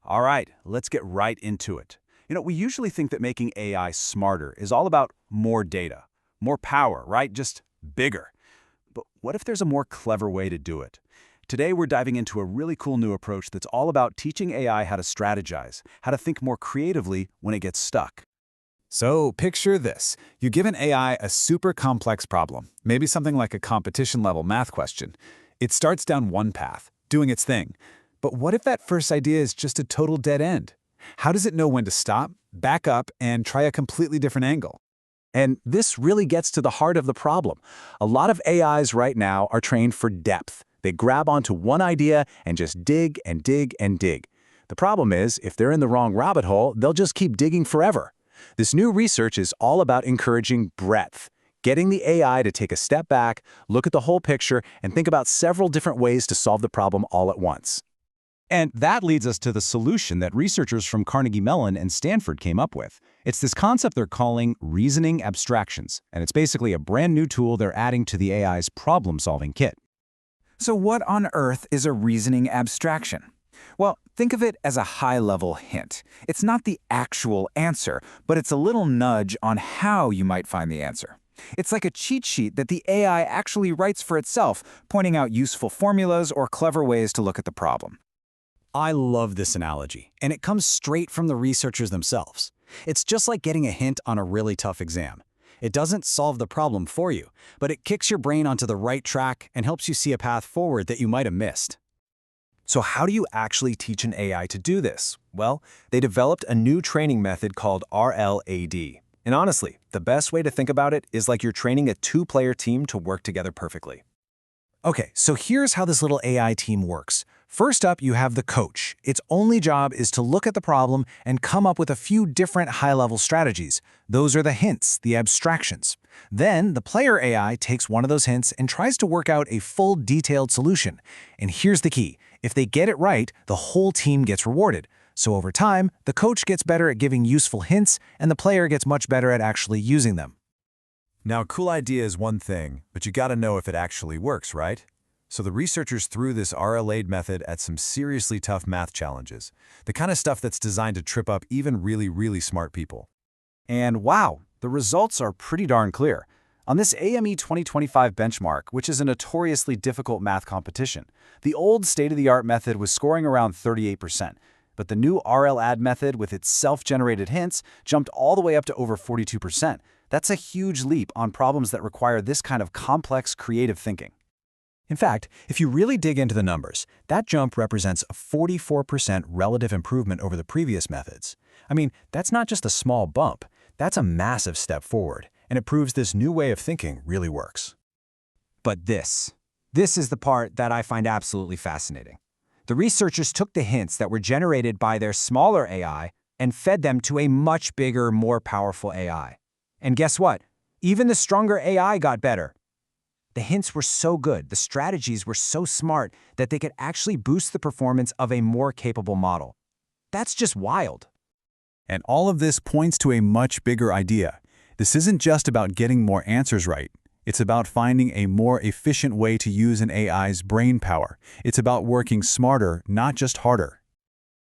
All right, let's get right into it. We usually think that making AI smarter is all about more data, more power, right? Just bigger. But what if there's a more clever way to do it? Today, we're diving into a really cool new approach that's all about teaching AI how to strategize, how to think more creatively when it gets stuck. So picture this. You give an AI a super complex problem, maybe something like a competition-level math question. It starts down one path, doing its thing. But what if that first idea is just a total dead end? How does it know when to stop, back up, and try a completely different angle? And this really gets to the heart of the problem. A lot of AIs right now are trained for depth. They grab onto one idea and just dig and dig and dig. The problem is, if they're in the wrong rabbit hole, they'll just keep digging forever. This new research is all about encouraging breadth, getting the AI to take a step back, look at the whole picture, and think about several different ways to solve the problem all at once. And that leads us to the solution that researchers from Carnegie Mellon and Stanford came up with. It's this concept they're calling reasoning abstractions, and it's basically a brand new tool they're adding to the AI's problem-solving kit. So what on earth is a reasoning abstraction? Well, think of it as a high-level hint. It's not the actual answer, but it's a little nudge on how you might find the answer. It's like a cheat sheet that the AI actually writes for itself, pointing out useful formulas or clever ways to look at the problem. I love this analogy, and it comes straight from the researchers themselves. It's just like getting a hint on a really tough exam. It doesn't solve the problem for you, but it kicks your brain onto the right track and helps you see a path forward that you might have missed. So how do you actually teach an AI to do this? Well, they developed a new training method called RLAD. And honestly, the best way to think about it is like you're training a two-player team to work together perfectly. Okay, so here's how this little AI team works. First up, you have the coach. Its only job is to look at the problem and come up with a few different high-level strategies. Those are the hints, the abstractions. Then, the player AI takes one of those hints and tries to work out a full, detailed solution. And here's the key. If they get it right, the whole team gets rewarded. So over time, the coach gets better at giving useful hints, and the player gets much better at actually using them. Now, a cool idea is one thing, but you gotta know if it actually works, right? So the researchers threw this RLAD method at some seriously tough math challenges, the kind of stuff that's designed to trip up even really smart people. And wow, the results are pretty darn clear. On this AME 2025 benchmark, which is a notoriously difficult math competition, the old state-of-the-art method was scoring around 38%, but the new RLAD method with its self-generated hints jumped all the way up to over 42%. That's a huge leap on problems that require this kind of complex, creative thinking. In fact, if you really dig into the numbers, that jump represents a 44% relative improvement over the previous methods. I mean, that's not just a small bump, that's a massive step forward, and it proves this new way of thinking really works. But this is the part that I find absolutely fascinating. The researchers took the hints that were generated by their smaller AI and fed them to a much bigger, more powerful AI. And guess what? Even the stronger AI got better. The hints were so good, the strategies were so smart that they could actually boost the performance of a more capable model. That's just wild. And all of this points to a much bigger idea. This isn't just about getting more answers right. It's about finding a more efficient way to use an AI's brain power. It's about working smarter, not just harder.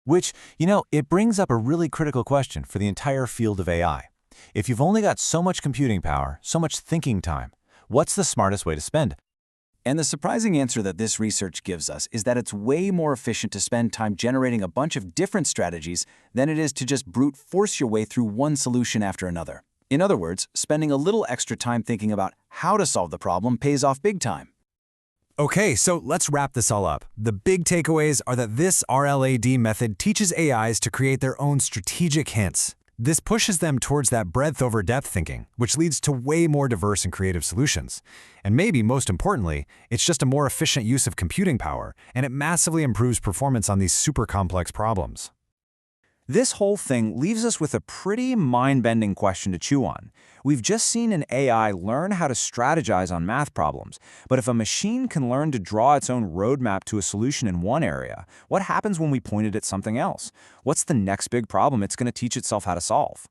Which, it brings up a really critical question for the entire field of AI. If you've only got so much computing power, so much thinking time, what's the smartest way to spend it? And the surprising answer that this research gives us is that it's way more efficient to spend time generating a bunch of different strategies than it is to just brute force your way through one solution after another. In other words, spending a little extra time thinking about how to solve the problem pays off big time. Okay, so let's wrap this all up. The big takeaways are that this RLAD method teaches AIs to create their own strategic hints. This pushes them towards that breadth over depth thinking, which leads to way more diverse and creative solutions. And maybe most importantly, it's just a more efficient use of computing power, and it massively improves performance on these super complex problems. This whole thing leaves us with a pretty mind-bending question to chew on. We've just seen an AI learn how to strategize on math problems, but if a machine can learn to draw its own roadmap to a solution in one area, what happens when we point it at something else? What's the next big problem it's going to teach itself how to solve?